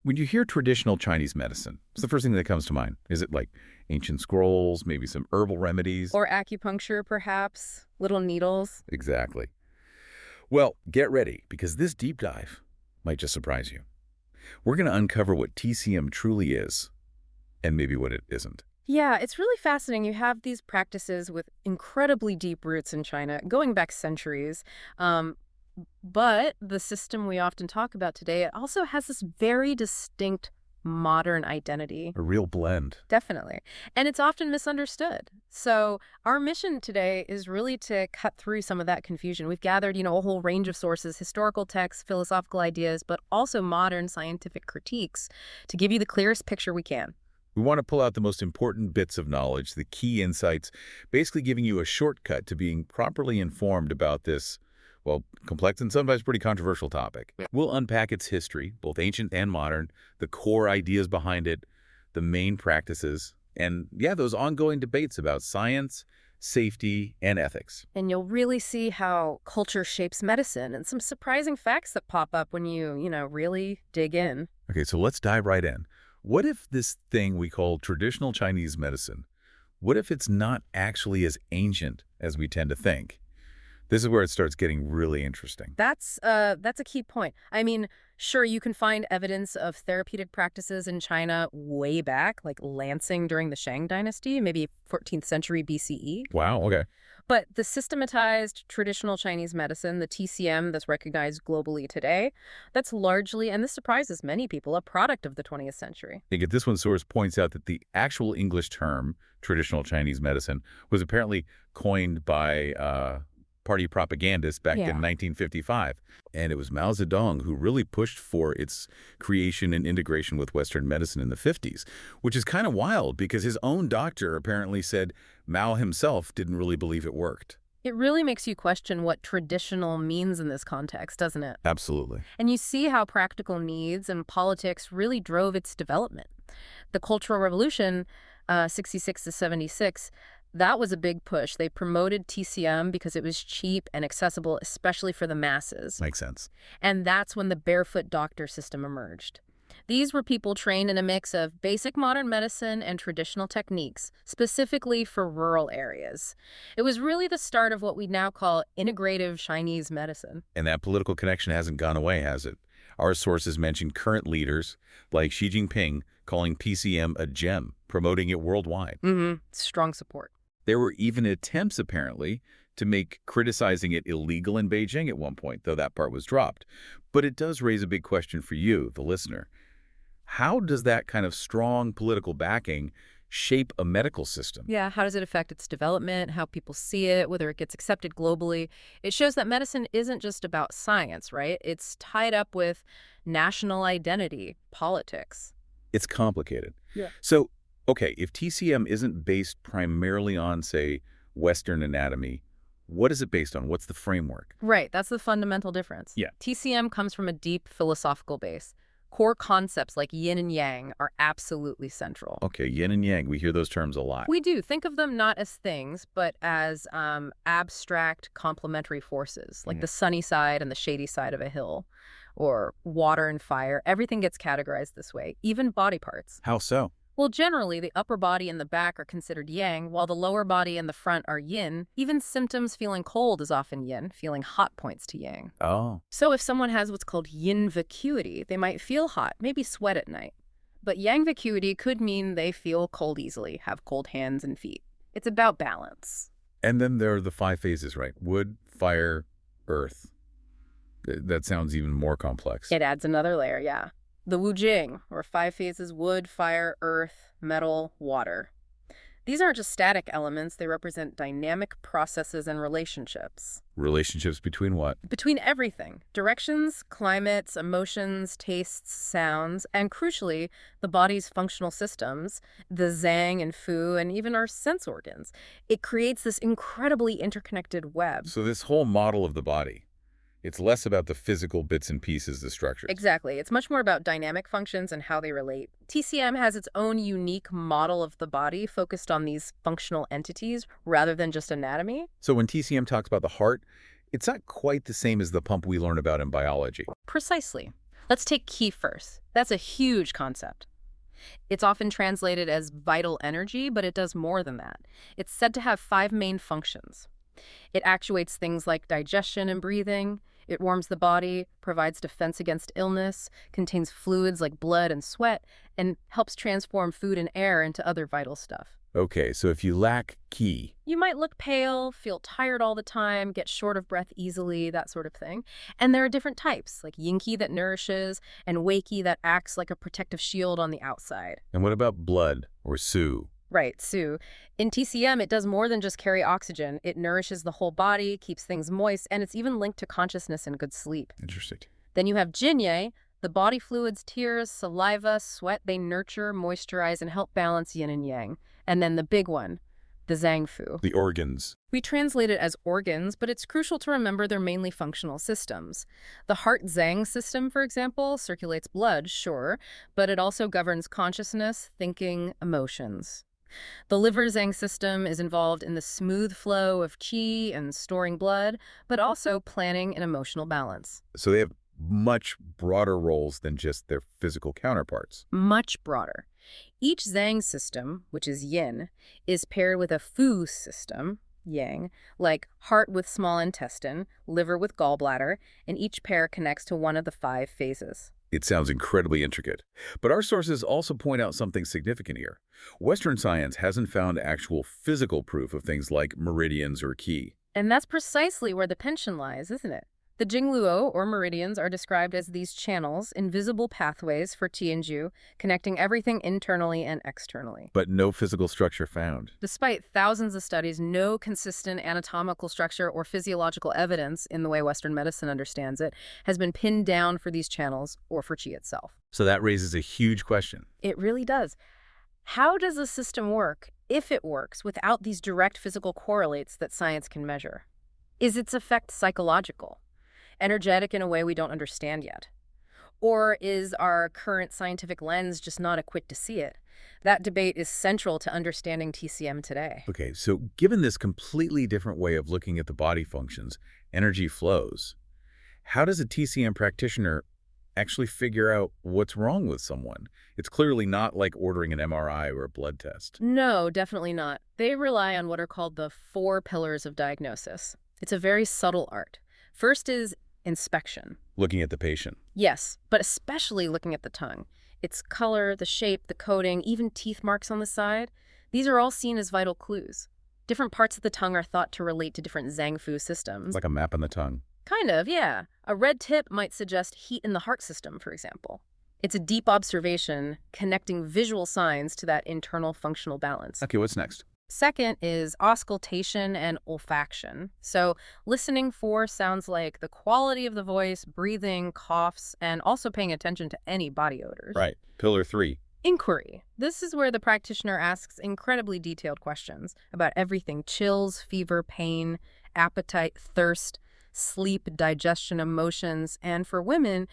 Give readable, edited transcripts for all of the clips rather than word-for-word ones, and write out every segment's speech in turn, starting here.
When you hear traditional Chinese medicine, what's the first thing that comes to mind? Is it like ancient scrolls, maybe some herbal remedies? Or acupuncture, perhaps, little needles. Exactly. Well, get ready, because this deep dive might just surprise you. We're going to uncover what TCM truly is, and maybe what it isn't. Yeah, it's really fascinating. You have these practices with incredibly deep roots in China, going back centuries. Um, but the system we often talk about today, it also has this very distinct modern identity. A real blend. Definitely. And it's often misunderstood. So our mission today is really to cut through some of that confusion. We've gathered, a whole range of sources, historical texts, philosophical ideas, but also modern scientific critiques to give you the clearest picture we can. We want to pull out the most important bits of knowledge, the key insights, basically giving you a shortcut to being properly informed about this, well, complex and sometimes pretty controversial topic. We'll unpack its history, both ancient and modern, the core ideas behind it, the main practices, and, yeah, those ongoing debates about science, safety, and ethics. And you'll really see how culture shapes medicine and some surprising facts that pop up when you really dig in. Okay, so let's dive right in. What if this thing we call traditional Chinese medicine, what if it's not actually as ancient as we tend to think? This is where it starts getting really interesting. That's a key point. I mean, sure, you can find evidence of therapeutic practices in China way back, like lancing during the Shang Dynasty, maybe 14th century BCE. Wow, okay. But the systematized traditional Chinese medicine, the TCM that's recognized globally today, that's largely, and this surprises many people, a product of the 20th century. I think this one source points out that the actual English term, traditional Chinese medicine, was apparently coined by party propagandists back in 1955. And it was Mao Zedong who really pushed for its creation and integration with Western medicine in the 50s, which is kind of wild because his own doctor apparently said Mao himself didn't really believe it worked. It really makes you question what traditional means in this context, doesn't it? Absolutely. And you see how practical needs and politics really drove its development. The Cultural Revolution, 66 to 76, that was a big push. They promoted TCM because it was cheap and accessible, especially for the masses. Makes sense. And that's when the barefoot doctor system emerged. These were people trained in a mix of basic modern medicine and traditional techniques, specifically for rural areas. It was really the start of what we now call integrative Chinese medicine. And that political connection hasn't gone away, has it? Our sources mention current leaders like Xi Jinping calling PCM a gem, promoting it worldwide. Strong support. There were even attempts, apparently, to make criticizing it illegal in Beijing at one point, though that part was dropped. But it does raise a big question for you, the listener. How does that kind of strong political backing shape a medical system? Yeah, how does it affect its development, how people see it, whether it gets accepted globally? It shows that medicine isn't just about science, right? It's tied up with national identity, politics. It's complicated. Yeah. So, okay, if TCM isn't based primarily on, say, Western anatomy, what is it based on? What's the framework? Right, that's the fundamental difference. Yeah. TCM comes from a deep philosophical base. Core concepts like yin and yang are absolutely central. Okay, yin and yang, we hear those terms a lot. We do. Think of them not as things, but as abstract complementary forces, like the sunny side and the shady side of a hill, or water and fire. Everything gets categorized this way, even body parts. How so? Well, generally, the upper body and the back are considered yang, while the lower body and the front are yin. Even symptoms feeling cold is often yin, feeling hot points to yang. Oh. So if someone has what's called yin vacuity, they might feel hot, maybe sweat at night. But yang vacuity could mean they feel cold easily, have cold hands and feet. It's about balance. And then there are the 5 phases, right? Wood, fire, earth. That sounds even more complex. It adds another layer, yeah. The Wu Jing, or 5 phases: wood, fire, earth, metal, water. These aren't just static elements, they represent dynamic processes and relationships. Relationships between what? Between everything. Directions, climates, emotions, tastes, sounds, and crucially, the body's functional systems, the Zhang and Fu, and even our sense organs. It creates this incredibly interconnected web. So this whole model of the body, it's less about the physical bits and pieces, the structures. Exactly. It's much more about dynamic functions and how they relate. TCM has its own unique model of the body focused on these functional entities rather than just anatomy. So when TCM talks about the heart, it's not quite the same as the pump we learn about in biology. Precisely. Let's take qi first. That's a huge concept. It's often translated as vital energy, but it does more than that. It's said to have 5 main functions. It actuates things like digestion and breathing. It warms the body, provides defense against illness, contains fluids like blood and sweat, and helps transform food and air into other vital stuff. Okay, so if you lack qi, You might look pale, feel tired all the time, get short of breath easily, that sort of thing. And there are different types, like yin qi that nourishes, and wei qi that acts like a protective shield on the outside. and what about blood or su? Right, Sue. In TCM, it does more than just carry oxygen. It nourishes the whole body, keeps things moist, and it's even linked to consciousness and good sleep. Interesting. Then you have Jinye. The body fluids, tears, saliva, sweat, they nurture, moisturize, and help balance yin and yang. And then the big one, the Zhangfu. The organs. We translate it as organs, but it's crucial to remember they're mainly functional systems. The heart-Zhang system, for example, circulates blood, sure, but it also governs consciousness, thinking, emotions. The liver-Zhang system is involved in the smooth flow of qi and storing blood, but also planning and emotional balance. So they have much broader roles than just their physical counterparts. Much broader. Each Zhang system, which is yin, is paired with a fu system, yang, like heart with small intestine, liver with gallbladder, and each pair connects to one of the 5 phases. It sounds incredibly intricate. But our sources also point out something significant here. Western science hasn't found actual physical proof of things like meridians or qi. And that's precisely where the tension lies, isn't it? The Jingluo, or meridians, are described as these channels, invisible pathways for qi and ju, connecting everything internally and externally. But no physical structure found. Despite thousands of studies, no consistent anatomical structure or physiological evidence, in the way Western medicine understands it, has been pinned down for these channels or for qi itself. So that raises a huge question. It really does. How does a system work, if it works, without these direct physical correlates that science can measure? Is its effect psychological? Energetic in a way we don't understand yet? Or is our current scientific lens just not equipped to see it? That debate is central to understanding TCM today. Okay, so given this completely different way of looking at the body functions, energy flows, how does a TCM practitioner actually figure out what's wrong with someone? It's clearly not like ordering an MRI or a blood test. No, definitely not. They rely on what are called the 4 pillars of diagnosis. It's a very subtle art. First is inspection. Looking at the patient. Yes, but especially looking at the tongue. Its color, the shape, the coating, even teeth marks on the side. These are all seen as vital clues. Different parts of the tongue are thought to relate to different Zhangfu systems. Like a map on the tongue. Kind of, yeah. A red tip might suggest heat in the heart system, for example. It's a deep observation connecting visual signs to that internal functional balance. Okay, what's next? Second is auscultation and olfaction. So listening for sounds like the quality of the voice, breathing, coughs, and also paying attention to any body odors. Right. Pillar 3. Inquiry. This is where the practitioner asks incredibly detailed questions about everything: chills, fever, pain, appetite, thirst, sleep, digestion, emotions, and for women,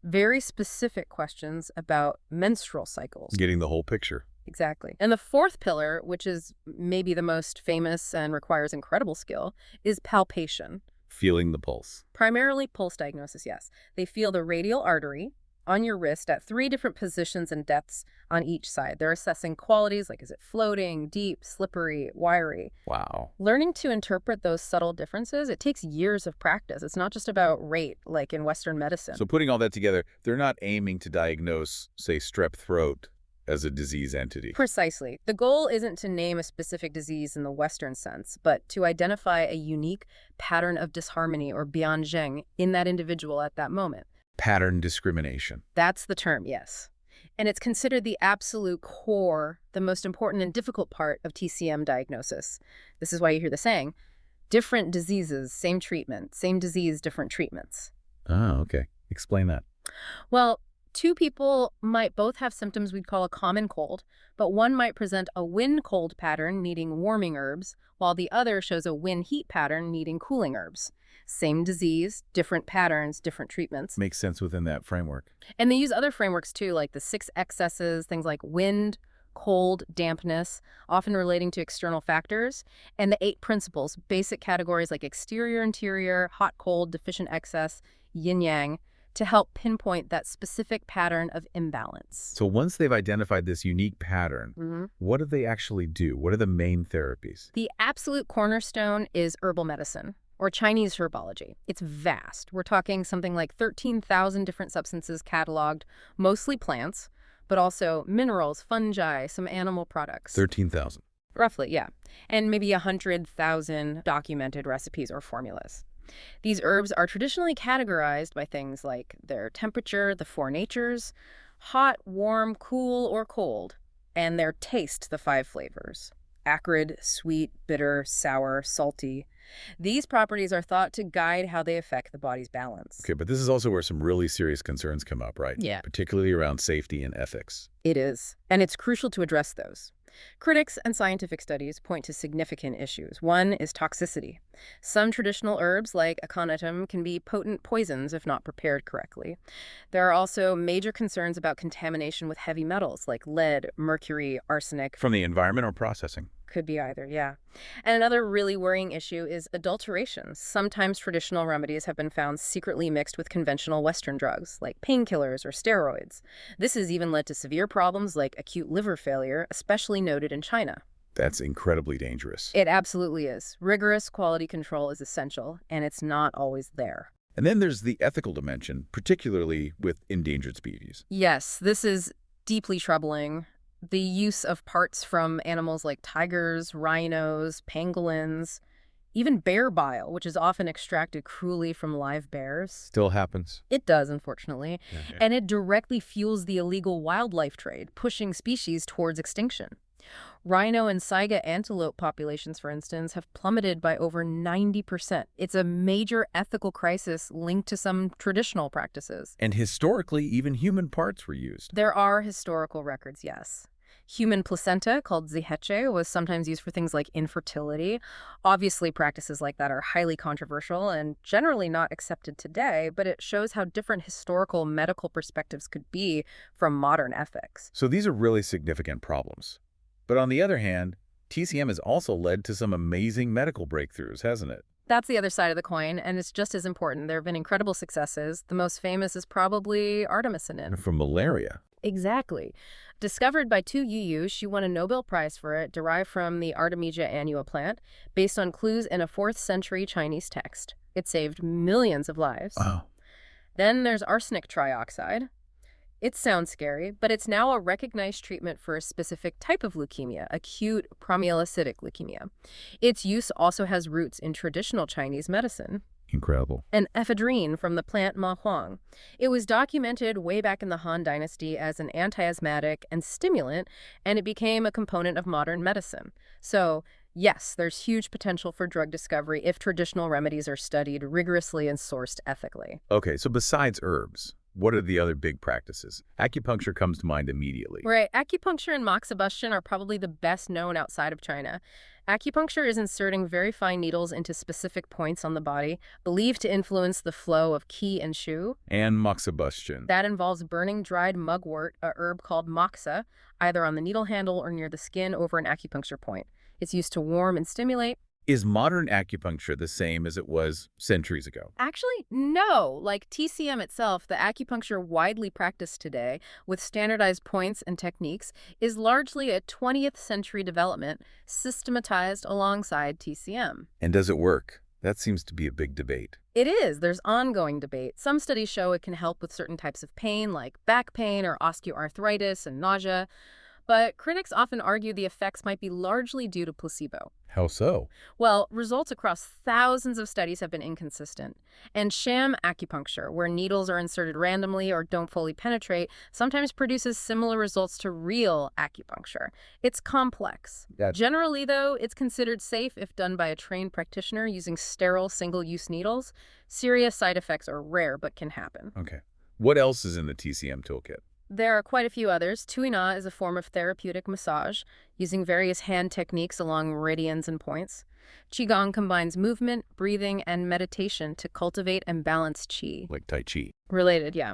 very specific questions about menstrual cycles. Getting the whole picture. Exactly. And the 4th pillar, which is maybe the most famous and requires incredible skill, is palpation. Feeling the pulse. Primarily pulse diagnosis, yes. They feel the radial artery on your wrist at 3 different positions and depths on each side. They're assessing qualities like, is it floating, deep, slippery, wiry? Wow. Learning to interpret those subtle differences, it takes years of practice. It's not just about rate like in Western medicine. So putting all that together, they're not aiming to diagnose, say, strep throat as a disease entity. Precisely. The goal isn't to name a specific disease in the Western sense, but to identify a unique pattern of disharmony or bianzheng in that individual at that moment. Pattern discrimination. That's the term, yes. And it's considered the absolute core, the most important and difficult part of TCM diagnosis. This is why you hear the saying, different diseases, same treatment, same disease, different treatments. Oh, okay. Explain that. Well, 2 people might both have symptoms we'd call a common cold, but one might present a wind-cold pattern needing warming herbs, while the other shows a wind-heat pattern needing cooling herbs. Same disease, different patterns, different treatments. Makes sense within that framework. And they use other frameworks too, like the 6 excesses, things like wind, cold, dampness, often relating to external factors, and the 8 principles, basic categories like exterior, interior, hot, cold, deficient, excess, yin-yang, to help pinpoint that specific pattern of imbalance. So once they've identified this unique pattern, what do they actually do? What are the main therapies? The absolute cornerstone is herbal medicine, or Chinese herbology. It's vast. We're talking something like 13,000 different substances cataloged, mostly plants, but also minerals, fungi, some animal products. 13,000. Roughly, yeah. And maybe 100,000 documented recipes or formulas. These herbs are traditionally categorized by things like their temperature, the four natures, hot, warm, cool, or cold, and their taste, the five flavors: acrid, sweet, bitter, sour, salty. These properties are thought to guide how they affect the body's balance. Okay, but this is also where some really serious concerns come up, right? Yeah. Particularly around safety and ethics. It is, and it's crucial to address those. Critics and scientific studies point to significant issues. One is toxicity. Some traditional herbs, like aconitum, can be potent poisons if not prepared correctly. There are also major concerns about contamination with heavy metals like lead, mercury, arsenic. From the environment or processing? Could be either, yeah. And another really worrying issue is adulteration. Sometimes traditional remedies have been found secretly mixed with conventional Western drugs, like painkillers or steroids. This has even led to severe problems like acute liver failure, especially noted in China. That's incredibly dangerous. It absolutely is. Rigorous quality control is essential, and it's not always there. And then there's the ethical dimension, particularly with endangered species. Yes, this is deeply troubling. The use of parts from animals like tigers, rhinos, pangolins, even bear bile, which is often extracted cruelly from live bears. Still happens. It does, unfortunately. Yeah. And it directly fuels the illegal wildlife trade, pushing species towards extinction. Rhino and saiga antelope populations, for instance, have plummeted by over 90%. It's a major ethical crisis linked to some traditional practices. And historically, even human parts were used. There are historical records, yes. Human placenta, called ziheche, was sometimes used for things like infertility. Obviously, practices like that are highly controversial and generally not accepted today, but it shows how different historical medical perspectives could be from modern ethics. So these are really significant problems. But on the other hand, TCM has also led to some amazing medical breakthroughs, hasn't it? That's the other side of the coin, and it's just as important. There have been incredible successes. The most famous is probably artemisinin. For malaria. Exactly. Discovered by Tu Youyou, she won a Nobel Prize for it, derived from the Artemisia annua plant, based on clues in a 4th century Chinese text. It saved millions of lives. Wow. Then there's arsenic trioxide. It sounds scary, but it's now a recognized treatment for a specific type of leukemia, acute promyelocytic leukemia. Its use also has roots in traditional Chinese medicine. Incredible. And ephedrine from the plant ma huang. It was documented way back in the Han Dynasty as an anti-asthmatic and stimulant, and it became a component of modern medicine. So, yes, there's huge potential for drug discovery if traditional remedies are studied rigorously and sourced ethically. Okay, so besides herbs, what are the other big practices? Acupuncture comes to mind immediately. Right. Acupuncture and moxibustion are probably the best known outside of China. Acupuncture is inserting very fine needles into specific points on the body, believed to influence the flow of qi and shu. And moxibustion. That involves burning dried mugwort, a herb called moxa, either on the needle handle or near the skin over an acupuncture point. It's used to warm and stimulate. Is modern acupuncture the same as it was centuries ago? Actually, no. Like TCM itself, the acupuncture widely practiced today, with standardized points and techniques, is largely a 20th century development systematized alongside TCM. And does it work? That seems to be a big debate. It is. There's ongoing debate. Some studies show it can help with certain types of pain, like back pain or osteoarthritis and nausea. But critics often argue the effects might be largely due to placebo. How so? Well, results across thousands of studies have been inconsistent. And sham acupuncture, where needles are inserted randomly or don't fully penetrate, sometimes produces similar results to real acupuncture. It's complex. Generally, though, it's considered safe if done by a trained practitioner using sterile single-use needles. Serious side effects are rare but can happen. Okay. What else is in the TCM toolkit? There are quite a few others. Tuina is a form of therapeutic massage, using various hand techniques along meridians and points. Qigong combines movement, breathing, and meditation to cultivate and balance qi. Like Tai Chi. Related, yeah.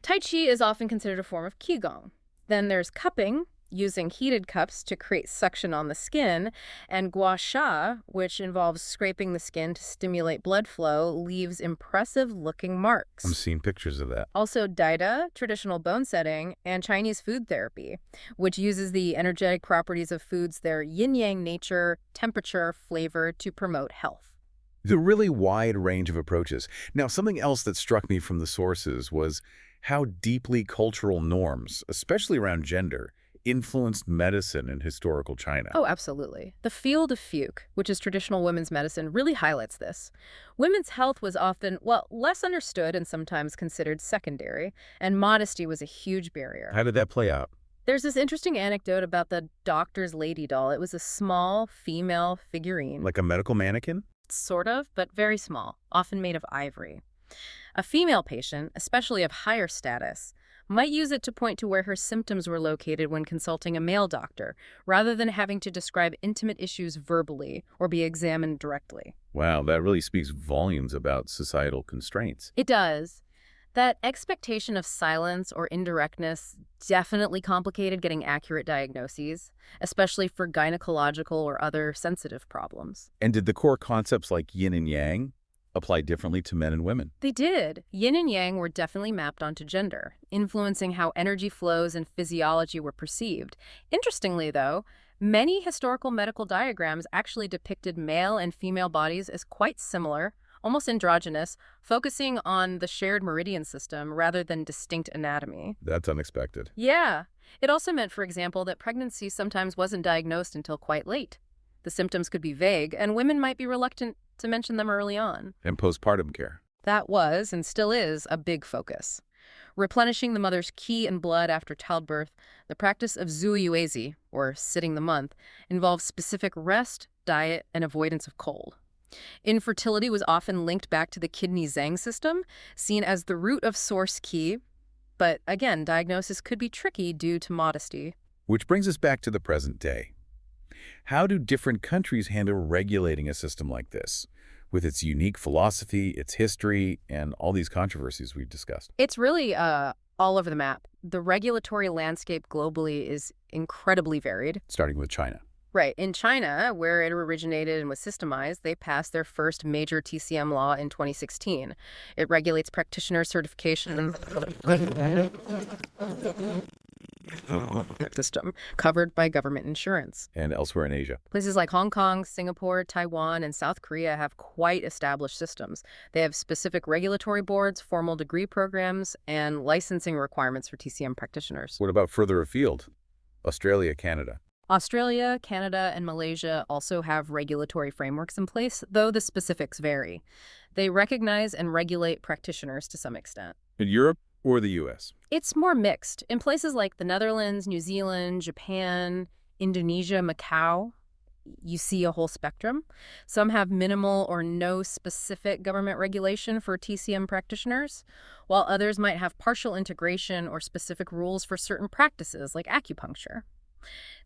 Tai Chi is often considered a form of Qigong. Then there's cupping. using heated cups to create suction on the skin, and gua sha, which involves scraping the skin to stimulate blood flow, leaves impressive-looking I'm marks. seeing pictures of that. Also, daida, traditional bone setting, and Chinese food therapy, which uses the energetic properties of foods, their yin-yang nature, temperature, flavor to promote health. It's a really wide range of approaches. Now, something else that struck me from the sources was how deeply cultural norms, especially around gender, influenced medicine in historical China. Oh, absolutely. The field of Fuke, which is traditional women's medicine, really highlights this. Women's health was often, well, less understood and sometimes considered secondary, and modesty was a huge barrier. How did that play out? There's this interesting anecdote about the doctor's lady doll. It was a small female figurine, Like a medical mannequin? sort of, but very small, often made of ivory. A female patient, especially of higher status, might use it to point to where her symptoms were located when consulting a male doctor, rather than having to describe intimate issues verbally or be examined directly. Wow, that really speaks volumes about societal constraints. It does. That expectation of silence or indirectness definitely complicated getting accurate diagnoses, especially for gynecological or other sensitive problems. And did the core concepts like yin and yang apply differently to men and women? They did. Yin and yang were definitely mapped onto gender, influencing how energy flows and physiology were perceived. Interestingly, though, many historical medical diagrams actually depicted male and female bodies as quite similar, almost androgynous, focusing on the shared meridian system rather than distinct anatomy. That's unexpected. Yeah. It also meant, for example, that pregnancy sometimes wasn't diagnosed until quite late. The symptoms could be vague, and women might be reluctant to mention them early on. And postpartum care. That was, and still is, a big focus. Replenishing the mother's qi and blood after childbirth, the practice of zuyuezi, or sitting the month, involves specific rest, diet, and avoidance of cold. Infertility was often linked back to the kidney zhang system, seen as the root of source qi, but again, diagnosis could be tricky due to modesty. Which brings us back to the present day. How do different countries handle regulating a system like this, with its unique philosophy, its history, and all these controversies we've discussed? It's really all over the map. The regulatory landscape globally is incredibly varied. Starting with China. Right. In China, where it originated and was systemized, they passed their first major TCM law in 2016. It regulates practitioner certification system covered by government insurance. And elsewhere in Asia. Places like Hong Kong, Singapore, Taiwan, and South Korea have quite established systems. They have specific regulatory boards, formal degree programs, and licensing requirements for TCM practitioners. What about further afield? Australia, Canada. Australia, Canada, and Malaysia also have regulatory frameworks in place, though the specifics vary. They recognize and regulate practitioners to some extent. In Europe or the U.S.? It's more mixed. In places like the Netherlands, New Zealand, Japan, Indonesia, Macau, you see a whole spectrum. Some have minimal or no specific government regulation for TCM practitioners, while others might have partial integration or specific rules for certain practices like acupuncture.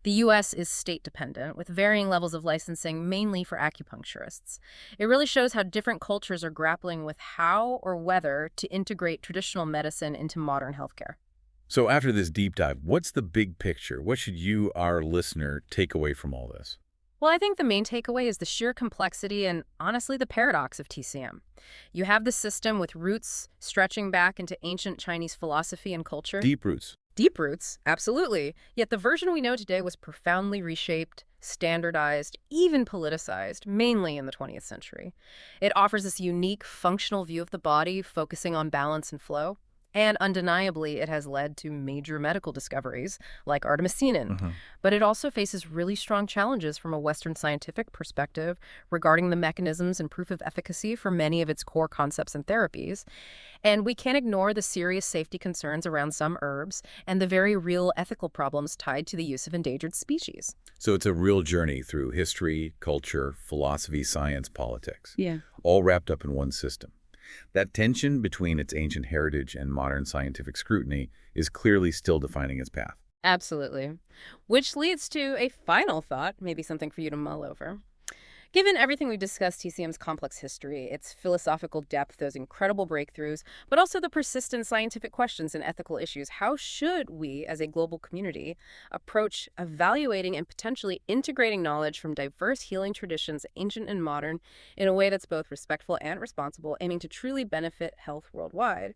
The U.S. is state-dependent, with varying levels of licensing, mainly for acupuncturists. It really shows how different cultures are grappling with how or whether to integrate traditional medicine into modern healthcare. So after this deep dive, what's the big picture? What should you, our listener, take away from all this? Well, I think the main takeaway is the sheer complexity and, honestly, the paradox of TCM. You have the system with roots stretching back into ancient Chinese philosophy and culture. Deep roots. Deep roots, absolutely. Yet the version we know today was profoundly reshaped, standardized, even politicized, mainly in the 20th century. It offers this unique, functional view of the body, focusing on balance and flow. And undeniably, it has led to major medical discoveries, like artemisinin. But it also faces really strong challenges from a Western scientific perspective regarding the mechanisms and proof of efficacy for many of its core concepts and therapies. And we can't ignore the serious safety concerns around some herbs and the very real ethical problems tied to the use of endangered species. So it's a real journey through history, culture, philosophy, science, politics. Yeah. All wrapped up in one system. That tension between its ancient heritage and modern scientific scrutiny is clearly still defining its path. Absolutely. Which leads to a final thought, maybe something for you to mull over. Given everything we've discussed, TCM's complex history, its philosophical depth, those incredible breakthroughs, but also the persistent scientific questions and ethical issues, how should we, as a global community, approach evaluating and potentially integrating knowledge from diverse healing traditions, ancient and modern, in a way that's both respectful and responsible, aiming to truly benefit health worldwide?